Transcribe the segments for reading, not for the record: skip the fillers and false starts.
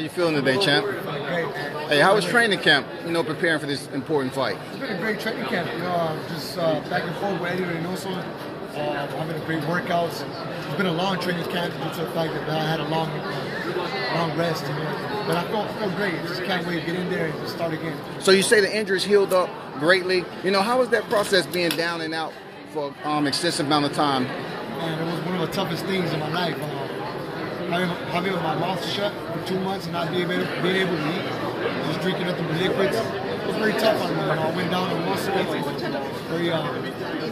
you feeling today, champ? Great. Hey, how was training camp, preparing for this important fight? It's been a great training camp, just back and forth with Eddie Reynoso, having a great workouts. It's been a long training camp due to the fact that I had a long rest, but I feel great. I just can't wait to get in there and just start again. So you say the injuries healed up greatly. How was that process being down and out for extensive amount of time? Man, it was one of the toughest things in my life. Having my mouth shut for 2 months and not being able to eat, just drinking nothing but liquids. It was very tough on me. I went down in muscle weight.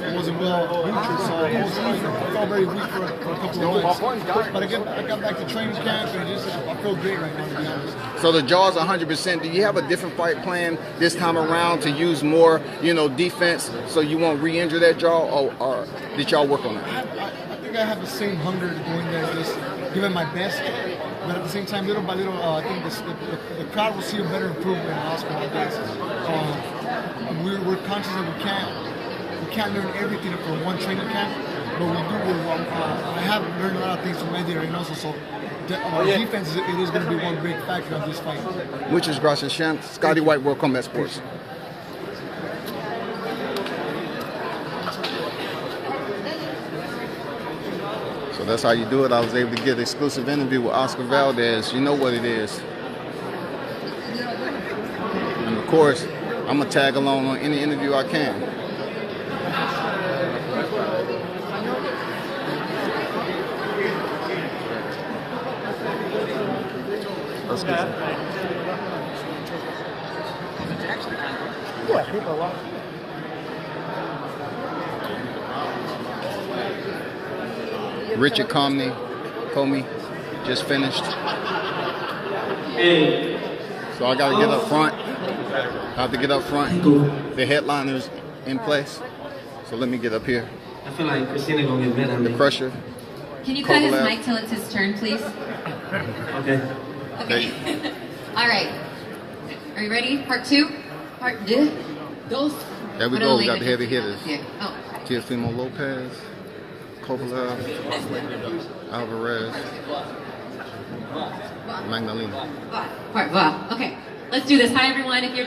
It wasn't well nutrited, so I felt very weak for a couple of months. But I got back to training camp and I feel great right now, to be honest. So the jaw's 100%. Do you have a different fight plan this time around to use more, defense so you won't re-injure that jaw, or did y'all work on that? I think I have the same hunger to go in there, just giving my best. But at the same time, little by little, I think the crowd will see a better improvement in Oscar, I guess. We're conscious that we can't learn everything from one training camp, but we do. I have learned a lot of things from Eddie Reynoso, so defense it is going to be one big factor of this fight. Muchas gracias, champ. Scotty White, World Combat Sports. So that's how you do it. I was able to get an exclusive interview with Oscar Valdez. You know what it is. And of course, I'm going to tag along on any interview I can. Let's get Richard Comey just finished. So I got to get up front. I have to get up front. The headliner's in place. So let me get up here. I feel like Christina gonna get better. The Crusher. Can you cut his Kovalev. mic till it's his turn, please? Okay. Okay. All right. Are you ready? Part two? Part deux? Dos? There we go. We got the heavy hitters. Yeah. Oh. Teofimo Lopez, Kovalev, Alvarez, Magdalena. Wow. Okay. Let's do this. Hi everyone. If you're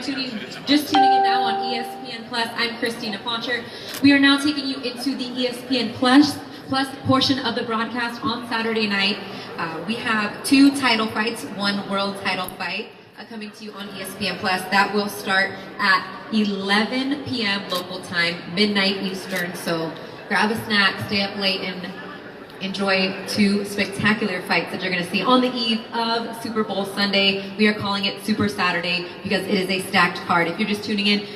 just tuning in now on ESPN Plus, I'm Christina Poncher. We are now taking you into the ESPN Plus portion of the broadcast on Saturday night. We have 2 title fights, 1 world title fight coming to you on ESPN Plus. That will start at 11 p.m. local time, midnight Eastern. So grab a snack, stay up late, and enjoy 2 spectacular fights that you're going to see on the eve of Super Bowl Sunday. We are calling it Super Saturday because it is a stacked card. If you're just tuning in,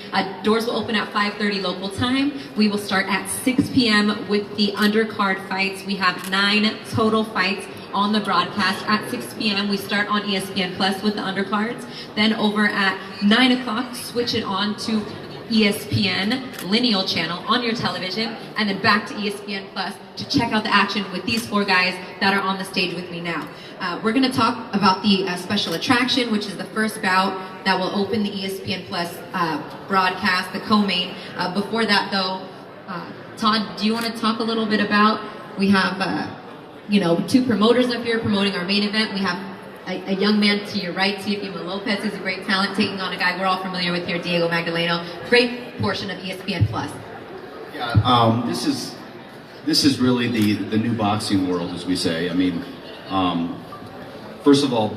doors will open at 5:30 local time. We will start at 6 p.m. with the undercard fights. We have 9 total fights on the broadcast. At 6 p.m. we start on ESPN Plus with the undercards. Then over at 9 o'clock, switch it on to ESPN lineal channel on your television, and then back to ESPN Plus to check out the action with these 4 guys that are on the stage with me now. We're going to talk about the special attraction, which is the first bout that will open the ESPN Plus broadcast, the co-main. Before that though, Todd, do you want to talk a little bit about, we have 2 promoters up here promoting our main event. We have a young man to your right, Teofimo Lopez, who's a great talent, taking on a guy we're all familiar with here, Diego Magdaleno. Great portion of ESPN Plus. Yeah, this is really the new boxing world, as we say. I mean, first of all,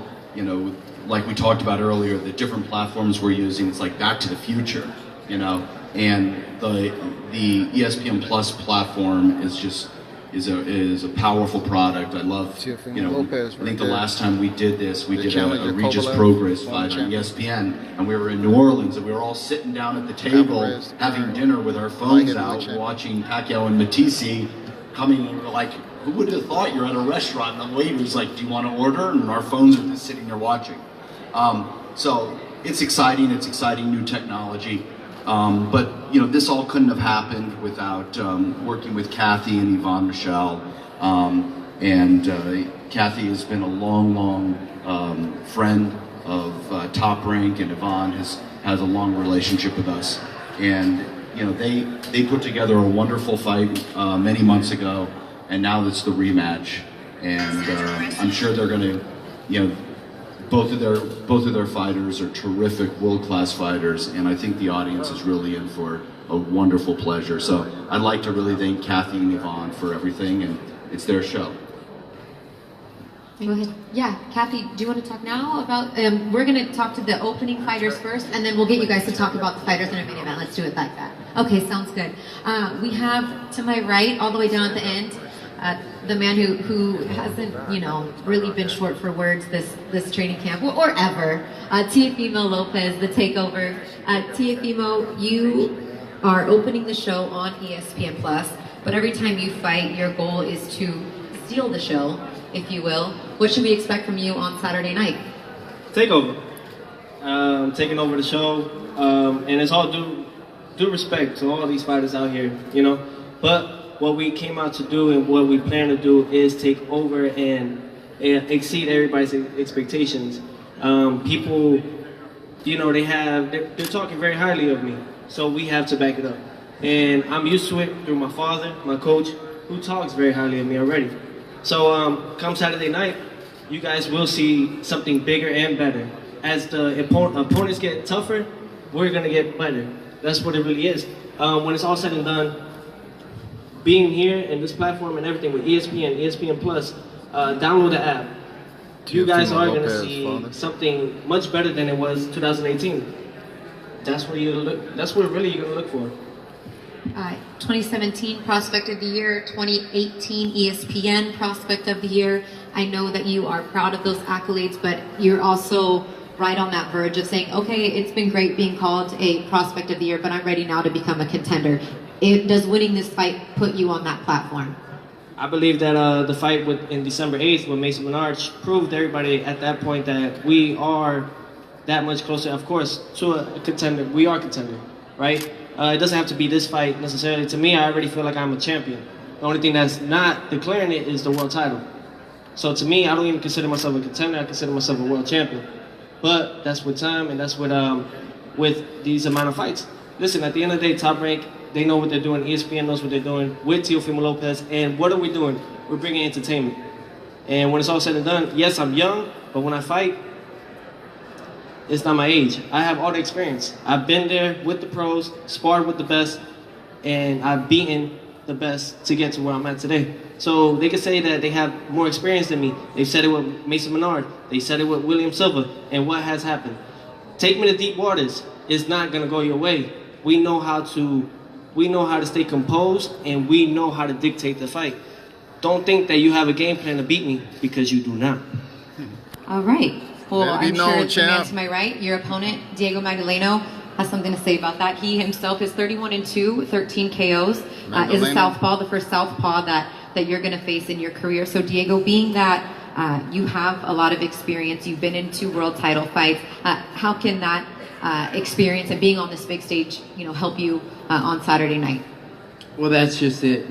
like we talked about earlier, the different platforms we're using, it's like Back to the Future, and the ESPN Plus platform is a powerful product. I love, Lopez I think the last time we did this, we did a challenger, Regis Kovalev, Progress fight on ESPN, and we were in New Orleans, and we were all sitting down at the table, Alvarez, having dinner with our phones out, champ. watching Pacquiao and Matisse coming, and we're like, who would have thought you're at a restaurant, and the waiter's like, do you want to order? And our phones are just sitting there watching. So it's exciting new technology. But this all couldn't have happened without working with Kathy and Yvonne Michelle. Kathy has been a long friend of Top Rank, and Yvonne has a long relationship with us. And they put together a wonderful fight many months ago, and now it's the rematch. And I'm sure they're going to both of their fighters are terrific, world-class fighters, and I think the audience is really in for a wonderful pleasure. So I'd like to really thank Kathy and Yvonne for everything, and it's their show. Go ahead. Yeah, Kathy, do you want to talk now about, we're going to talk to the opening fighters first, and then we'll get you guys to talk about the fighters in a main event. Let's do it like that. Okay, sounds good. We have, to my right, all the way down at the end, the man who hasn't, really been short for words this training camp, or ever, Teofimo Lopez, the takeover. Teofimo, you are opening the show on ESPN+, but every time you fight, your goal is to steal the show, if you will. What should we expect from you on Saturday night? Takeover. Taking over the show, and it's all due respect to all these fighters out here, But what we came out to do and what we plan to do is take over and exceed everybody's expectations. People, they're talking very highly of me, so we have to back it up. And I'm used to it through my father, my coach, who talks very highly of me already. So come Saturday night, you guys will see something bigger and better. As the opponents get tougher, we're gonna get better. That's what it really is. When it's all said and done, being here in this platform and everything with ESPN, ESPN Plus, download the app. You guys are gonna see something much better than it was 2018. That's what really you're gonna look for. 2017 Prospect of the Year, 2018 ESPN Prospect of the Year. I know that you are proud of those accolades, but you're also right on that verge of saying, okay, it's been great being called a Prospect of the Year, but I'm ready now to become a contender. Does winning this fight put you on that platform? I believe that the fight in December 8th with Mason Menard proved everybody at that point that we are that much closer, of course, to a contender. We are contender, right? It doesn't have to be this fight necessarily. To me, I already feel like I'm a champion. The only thing that's not declaring it is the world title. So to me, I don't even consider myself a contender. I consider myself a world champion. But that's with time, and that's with these amount of fights. Listen, at the end of the day, Top Rank, they know what they're doing. ESPN knows what they're doing with Teofimo Lopez. And what are we doing? We're bringing entertainment. And when it's all said and done, yes, I'm young, but when I fight, it's not my age. I have all the experience. I've been there with the pros, sparred with the best, and I've beaten the best to get to where I'm at today. So they can say that they have more experience than me. They've said it with Mason Menard. They said it with William Silva. And what has happened? Take me to deep waters. It's not gonna go your way. We know how to stay composed, and we know how to dictate the fight. Don't think that you have a game plan to beat me, because you do not. All right. Well, I'm sure the man champ. to my right, your opponent, Diego Magdaleno, has something to say about that. He himself is 31-2, 13 KOs, is a southpaw, the first southpaw that you're going to face in your career. So, Diego, being that you have a lot of experience, you've been in 2 world title fights, how can that experience and being on this big stage, help you on Saturday night? Well, that's just it.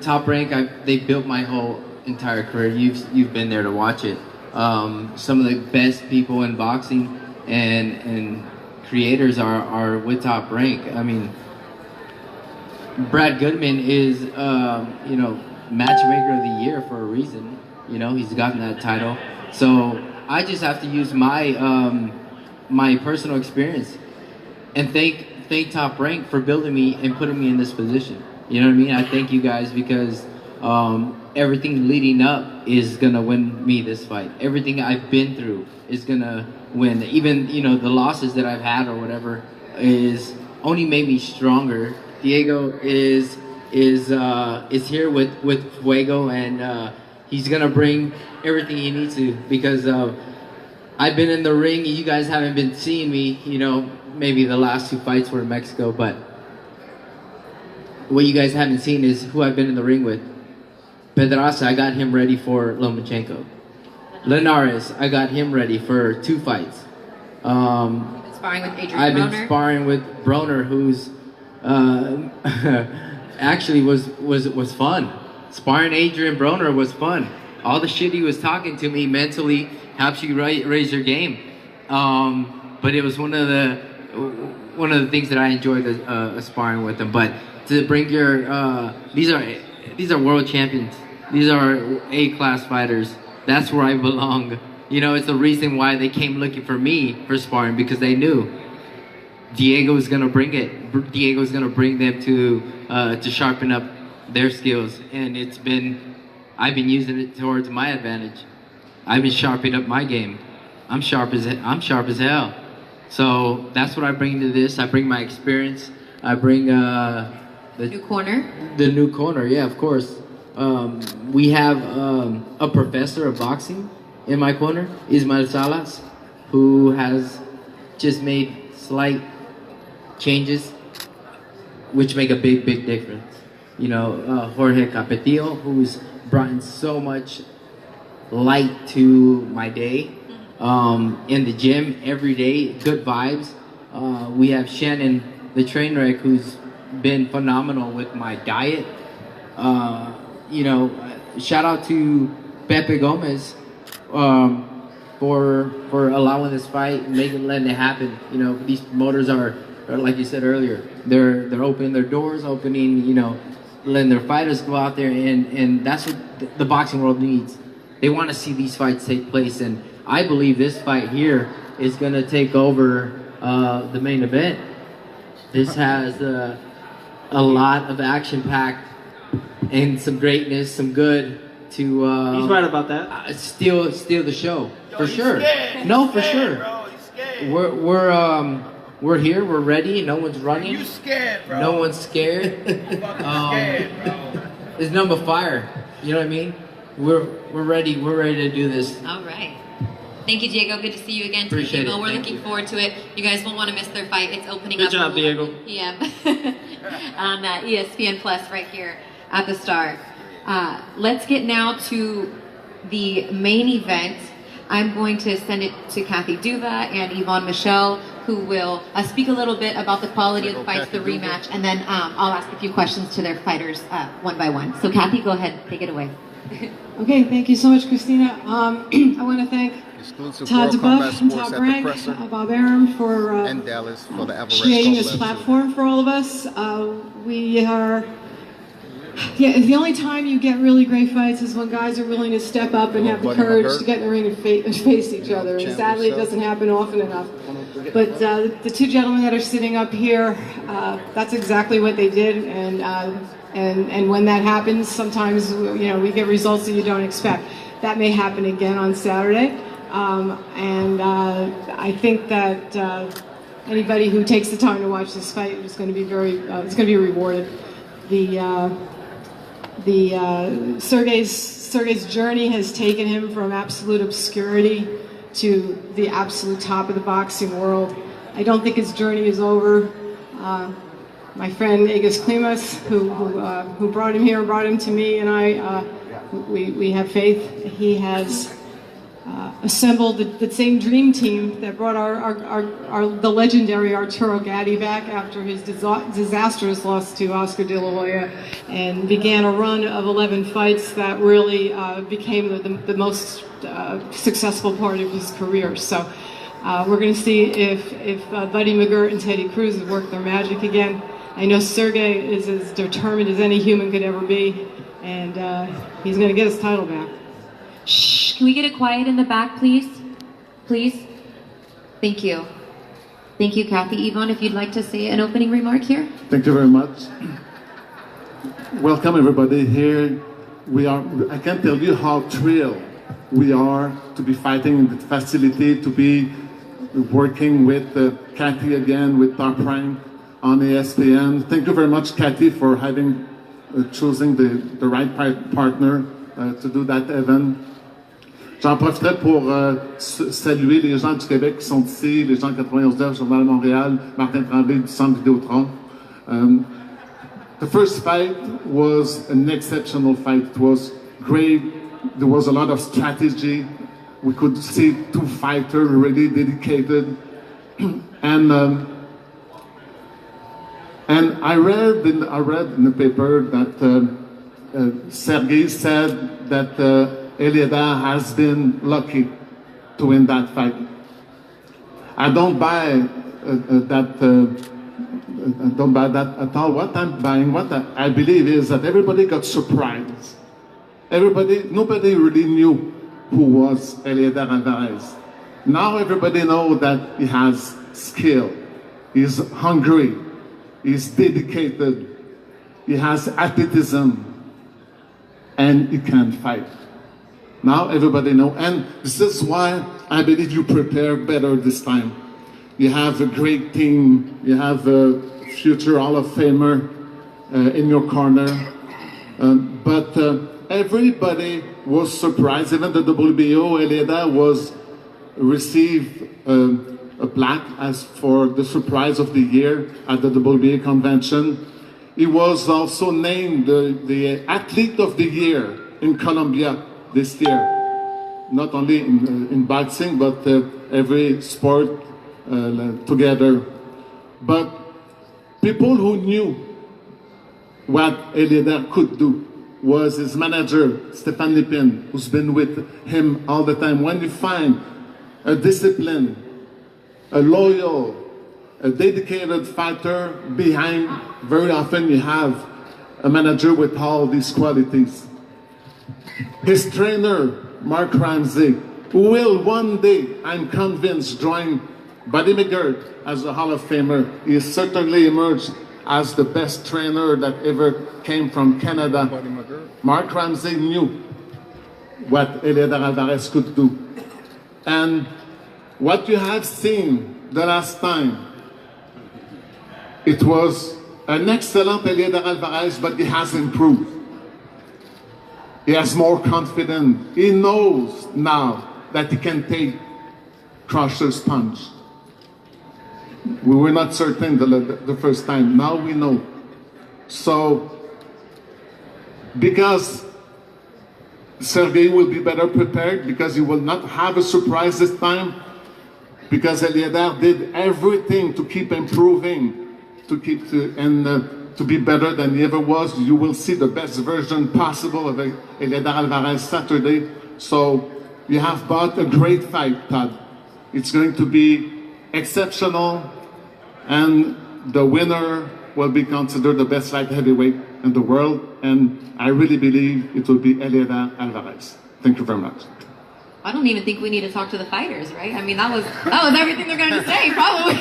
Top Rank, they built my whole entire career. You've been there to watch it. Some of the best people in boxing and creators are with Top Rank. I mean, Brad Goodman is, matchmaker of the year for a reason. He's gotten that title. So I just have to use my my personal experience and thank Top Rank for building me and putting me in this position. You know what I mean? I thank you guys because everything leading up is gonna win me this fight. Everything I've been through is gonna win. Even the losses that I've had or whatever is only made me stronger. Diego is here with Fuego, and he's gonna bring everything he needs to, because I've been in the ring. You guys haven't been seeing me. Maybe the last 2 fights were in Mexico, but what you guys haven't seen is who I've been in the ring with. Pedraza, I got him ready for Lomachenko. Linares, I got him ready for 2 fights. Sparring with Adrian I've been Broner. sparring with Broner, who's actually was fun. Sparring Adrian Broner was fun. All the shit he was talking to me mentally helps you raise your game. But it was one of the things that I enjoyed sparring with him. But to bring your these are world champions. These are A-class fighters. That's where I belong. you know, it's the reason why they came looking for me for sparring, because they knew Diego was gonna bring it. Diego was gonna bring them to sharpen up their skills, and I've been using it towards my advantage. I've been sharpening up my game. I'm sharp as hell. So that's what I bring to this. I bring my experience. I bring the New corner. The new corner, yeah, of course. We have a professor of boxing in my corner, Ismael Salas, who has just made slight changes, which make a big difference. You know, Jorge Capetillo, who's brought in so much light to my day. In the gym every day, good vibes. We have Shannon, the train wreck, who's been phenomenal with my diet. You know, shout out to Pepe Gomez for allowing this fight, letting it happen. You know, these promoters are like you said earlier, they're opening their doors, you know, letting their fighters go out there, and that's what the boxing world needs. They want to see these fights take place, and I believe this fight here is going to take over the main event. This has a lot of action-packed and some greatness, some good to He's right about that. steal the show. For sure. No, for sure. We're here, we're ready, no one's running. You scared, bro. No one's scared. Scared, bro. There's none but fire. You know what I mean? We're ready to do this. All right. Thank you, Diego. Good to see you again. Appreciate it. We're looking forward to it. You guys won't want to miss their fight. It's opening up Good job, at Diego. 11 p.m. on ESPN Plus right here at the Star. Let's get now to the main event. I'm going to send it to Kathy Duva and Yvonne Michelle, who will speak a little bit about the quality of the fights, the rematch, and then I'll ask a few questions to their fighters one by one. So Kathy, go ahead, take it away. Okay, thank you so much, Christina. I want to thank Exclusive Todd World Combat DeBuff and Sports Top at the Rank, presser Bob Arum for and Dallas for the Alvarez creating this Kovalev platform for all of us. We are, the only time you get really great fights is when guys are willing to step up and have the courage to get in the ring and face each other. And sadly, it doesn't happen often enough. But the two gentlemen that are sitting up here, that's exactly what they did. And when that happens, sometimes we get results that you don't expect. That may happen again on Saturday. I think that anybody who takes the time to watch this fight is going to be it's going to be rewarded. Sergey's journey has taken him from absolute obscurity to the absolute top of the boxing world. I don't think his journey is over. My friend Egis Klimas, who brought him here, brought him to me, and we have faith. He has assembled the same dream team that brought the legendary Arturo Gatti back after his disastrous loss to Oscar De La Hoya, and began a run of 11 fights that really became the most successful part of his career. So we're going to see if Buddy McGirt and Teddy Cruz have worked their magic again. I know Sergey is as determined as any human could ever be, and he's going to get his title back. Shh, can we get it quiet in the back, please? Please? Thank you. Thank you, Kathy. Yvonne, if you'd like to say an opening remark here. Thank you very much. Welcome everybody here. I can't tell you how thrilled we are to be fighting in the facility, to be working with Kathy again, with Top Rank on ESPN. Thank you very much, Kathy, for having choosing the right partner to do that event. J'en profiterai pour saluer les gens du Québec qui sont ici, les gens de 91 Journal de Montréal, Martin Tremblay du Centre Vidéotron. The first fight was an exceptional fight. It was great. There was a lot of strategy. We could see two fighters really dedicated. And I read in the paper that Sergey said that Eliada has been lucky to win that fight. I don't buy that. I don't buy that at all. What I'm buying, what I believe is that everybody got surprised. Nobody really knew who was Eliéder Alvarez. Now everybody knows that he has skill, he's hungry, he's dedicated, he has athleticism, and he can fight. Now everybody knows, and this is why I believe you prepare better this time. You have a great team, you have a future Hall of Famer in your corner, but everybody was surprised. Even the WBO, Eliéder was received a plaque as for the surprise of the year at the WBA convention. He was also named the athlete of the year in Colombia this year, not only in boxing but every sport together. But people who knew what Eliéder could do was his manager, Stéphane Lépine, who's been with him all the time. When you find a disciplined, a loyal, a dedicated fighter behind, very often you have a manager with all these qualities. His trainer, Mark Ramsey, who will one day, I'm convinced, join Buddy McGirt as a Hall of Famer. He certainly emerged as the best trainer that ever came from Canada. Mark Ramsey knew what Eliéder Alvarez could do. And what you have seen the last time, it was an excellent Eliéder Alvarez, but he has improved. He has more confidence. He knows now that he can take Crusher's punch. We were not certain the first time. Now we know. So, because Sergey will be better prepared, because he will not have a surprise this time, because Eliéder did everything to keep improving, to be better than he ever was. You will see the best version possible of Eliéder Alvarez Saturday. So you have bought a great fight, Todd. It's going to be exceptional, and the winner will be considered the best light heavyweight in the world, and I really believe it will be Eliéder Alvarez. Thank you very much. I don't even think we need to talk to the fighters, right? I mean, that was everything they're going to say, probably.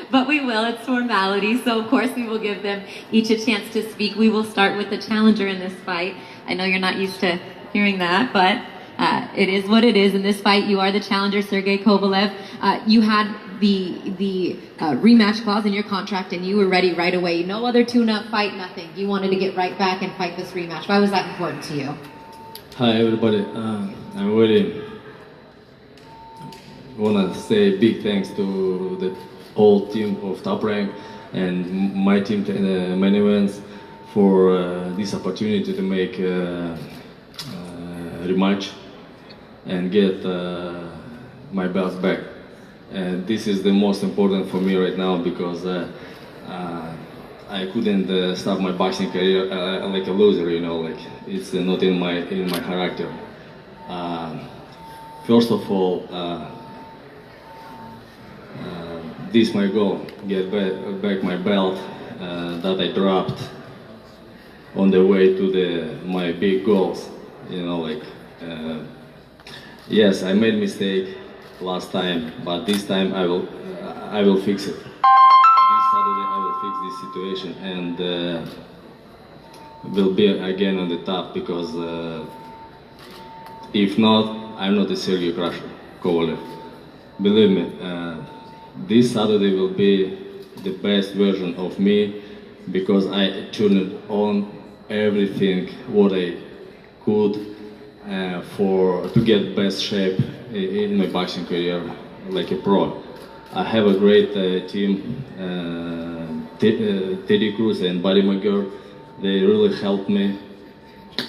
But we will. It's formality. So, of course, we will give them each a chance to speak. We will start with the challenger in this fight. I know you're not used to hearing that, but it is what it is. In this fight, you are the challenger, Sergey Kovalev. You had the rematch clause in your contract, and you were ready right away. No other tune-up fight, nothing. You wanted to get right back and fight this rematch. Why was that important to you? Hi, everybody. I really want to say big thanks to the whole team of Top Rank and my team, Main Events, for this opportunity to make a rematch and get my belt back. And this is the most important for me right now, because I couldn't start my boxing career like a loser, you know, like it's not in my character. First of all, this is my goal: get back my belt that I dropped on the way to my big goals. You know, like yes, I made mistake last time, but this time I will fix it. This Saturday I will fix this situation and will be again on the top, because if not, I'm not a Sergey Crusher Kovalev. Believe me, this Saturday will be the best version of me, because I turned on everything what I could to get best shape in my boxing career like a pro. I have a great team, Teddy Cruz and Buddy McGirt. They really helped me,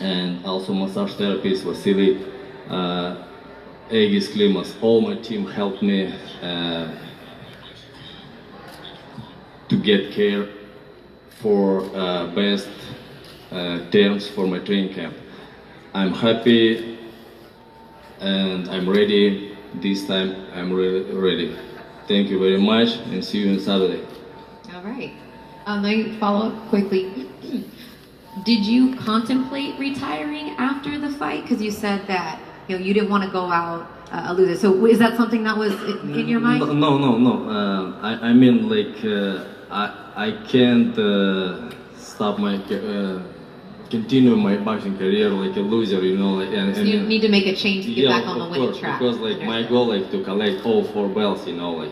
and also massage therapist Vasily, Egis Klimas. All my team helped me to get care for best terms for my training camp. I'm happy and I'm ready. This time I'm really ready. Thank you very much, and see you on Saturday. All right. Let me follow up quickly. Did you contemplate retiring after the fight? Because you said that You know, you didn't want to go out a loser. So is that something that was in your mind? No. I mean, like, I can't stop my continue my boxing career like a loser, you know. Like, So you need to make a change to get back on the winning track. Because like my goal like to collect all 4 belts, you know, like.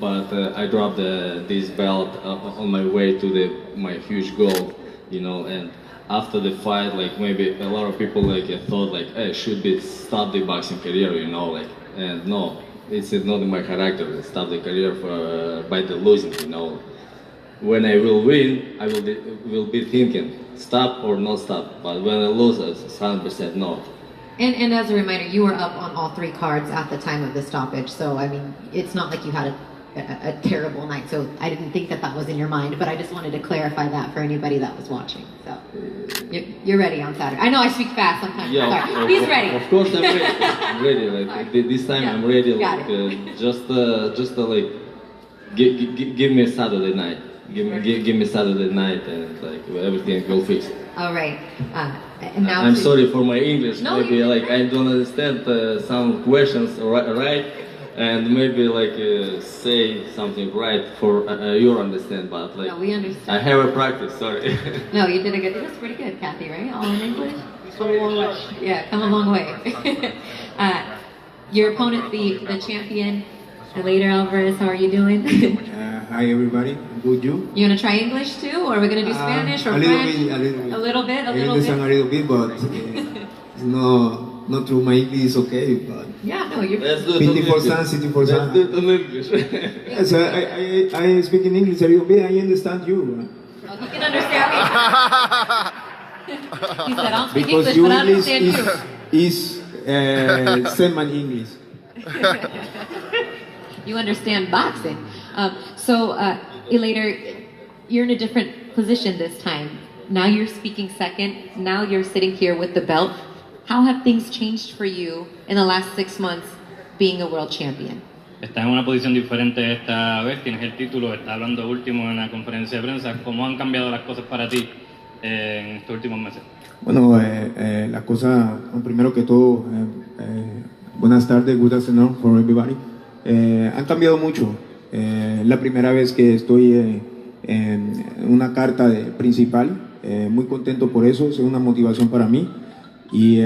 But I dropped this belt on my way to my huge goal, you know. And after the fight, like maybe a lot of people like thought like, hey, should be stop the boxing career, you know, like. And no, it's not in my character to stop the career by the losing, you know. When I will win, I will be thinking stop or not stop. But when I lose, it's 100% no. And as a reminder, you were up on all 3 cards at the time of the stoppage. So I mean, it's not like you had a terrible night. So I didn't think that was in your mind. But I just wanted to clarify that for anybody that was watching. So you're ready on Saturday. I know I speak fast sometimes. Yeah, Sorry. He's ready. Of course I'm ready. I'm ready. Like this time I'm ready. Like just like give me a Saturday night. Give me Saturday night and like everything will fix. All right. And now I'm sorry for my English. No, maybe like I don't understand some questions right, and maybe like say something right for your understand. But like no, we understand. I have a practice. Sorry. No, you did it was pretty good, Kathy. Right? All in English. Come a long way. Yeah, come a long way. Your opponent, the champion, Later Alvarez. How are you doing? Hi everybody, good you? You want to try English too, or are we going to do Spanish or a French? A little bit. A I little understand bit. a little bit, but it's not through my English is okay. But Yeah, no, you're. 50%, 60%. Let's do it in English. Yes, I speak in English a little bit. I understand you. Oh, he can understand me. He said, I'll speak Because English, your but I English understand you. is semi English. You understand boxing. So, later, you're in a different position this time. Now you're speaking second. Now you're sitting here with the belt. How have things changed for you in the last 6 months being a world champion? Estás en una posición diferente esta vez, tienes el título, estás hablando último en la conferencia de prensa. ¿Cómo han cambiado las cosas para ti en estos últimos meses? Bueno, la cosa, primero que todo, buenas tardes, good afternoon for everybody. Han cambiado mucho. La primera vez que estoy en una carta principal, muy contento por eso, es una motivación para mí y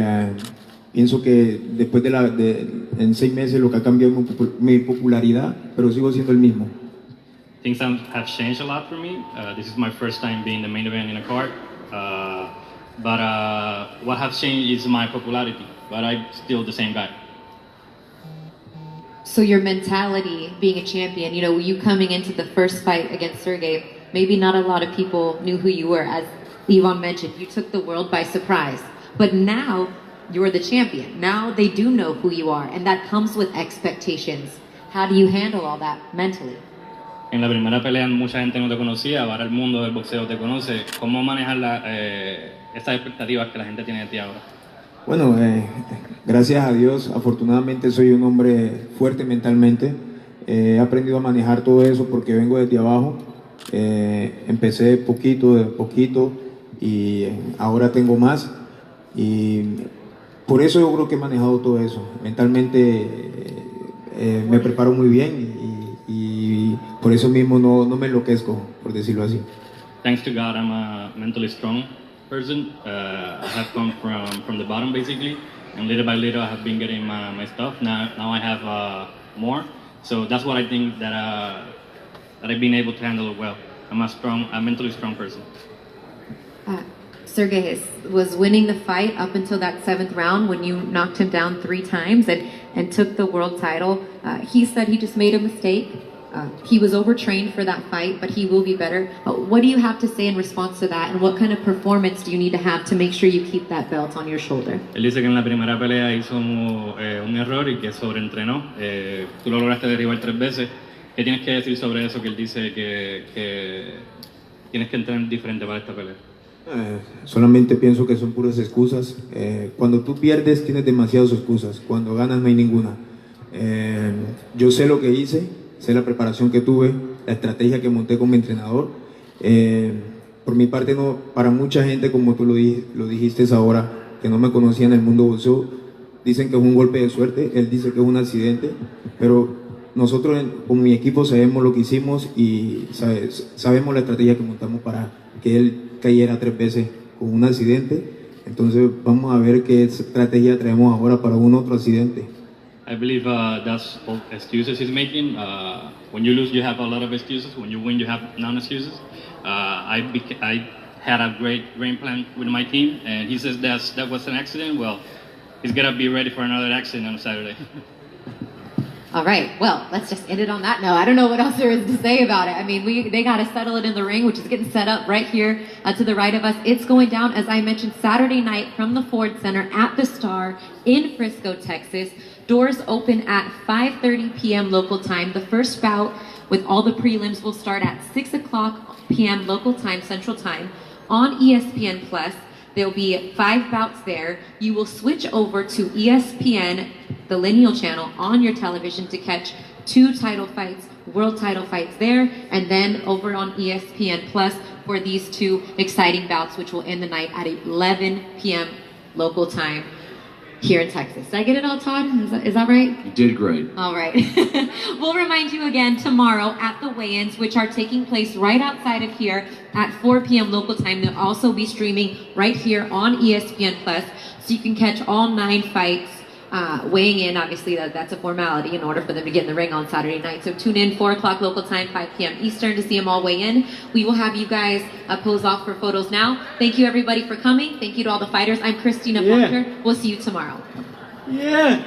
pienso que después en 6 meses lo que ha cambiado es mi popularidad, pero sigo siendo el mismo. Things have changed a lot for me. This is my first time being the main event in a card. But what has changed is my popularity, but I'm still the same guy. So your mentality, being a champion, you coming into the first fight against Sergey, maybe not a lot of people knew who you were. As Ivan mentioned, you took the world by surprise. But now you're the champion. Now they do know who you are, and that comes with expectations. How do you handle all that mentally? En la primera pelea mucha gente no te conocía, ahora el mundo del boxeo te conoce. ¿Cómo manejar estas expectativas que la gente tiene de ti ahora? Bueno, gracias a Dios, afortunadamente soy un hombre fuerte mentalmente. He aprendido a manejar todo eso porque vengo desde abajo. Empecé poquito de poquito y ahora tengo más. Y por eso yo creo que he manejado todo eso. Mentalmente me preparo muy bien y por eso mismo no me enloquezco, por decirlo así. Thanks to God, I'm a mentally strong person. I have come from the bottom basically, and little by little I have been getting my stuff. Now I have more, so that's what I think that I've been able to handle it well. I'm a mentally strong person. Sergey was winning the fight up until that 7th round when you knocked him down 3 times and took the world title. He said he just made a mistake. He was overtrained for that fight, but he will be better. What do you have to say in response to that, and what kind of performance do you need to have to make sure you keep that belt on your shoulder? Él dice que en la primera pelea hizo un error y que sobreentrenó. Tú lo lograste derribar 3 veces. ¿Qué tienes que decir sobre eso? Que él dice que tienes que entrenar diferente para esta pelea. Solamente pienso que son puras excusas. Cuando tú pierdes tienes demasiadas excusas. Cuando ganas no hay ninguna. Yo sé lo que hice, sé la preparación que tuve, la estrategia que monté con mi entrenador. Por mi parte, no, para mucha gente, como tú lo dijiste ahora, que no me conocía en el mundo boxeo, dicen que es un golpe de suerte, él dice que es un accidente, pero nosotros con mi equipo sabemos lo que hicimos y sabemos la estrategia que montamos para que él cayera 3 veces con un accidente. Entonces vamos a ver qué estrategia traemos ahora para un otro accidente. I believe that's all excuses he's making. When you lose, you have a lot of excuses. When you win, you have non-excuses. I had a great game plan with my team, and he says that was an accident. Well, he's gonna be ready for another accident on Saturday. All right, well, let's just end it on that note. I don't know what else there is to say about it. I mean, they got to settle it in the ring, which is getting set up right here to the right of us. It's going down, as I mentioned, Saturday night from the Ford Center at the Star in Frisco, Texas. Doors open at 5:30 p.m. local time. The first bout with all the prelims will start at 6 o'clock p.m. local time, Central Time, on ESPN Plus. There will be 5 bouts there. You will switch over to ESPN, the lineal channel, on your television to catch 2 title fights, world title fights there, and then over on ESPN Plus for these 2 exciting bouts, which will end the night at 11 p.m. local time here in Texas. Did I get it all, Todd? Is that right? You did great. All right. We'll remind you again tomorrow at the weigh-ins, which are taking place right outside of here at 4 p.m. local time. They'll also be streaming right here on ESPN Plus, so you can catch all 9 fights. Weighing in, obviously, that's a formality in order for them to get in the ring on Saturday night. So tune in 4 o'clock local time, 5 p.m. Eastern to see them all weigh in. We will have you guys pose off for photos now. Thank you, everybody, for coming. Thank you to all the fighters. I'm Christina Poncher. We'll see you tomorrow. Yeah.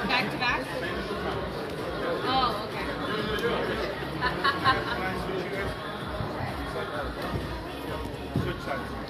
Back to back? Oh, okay.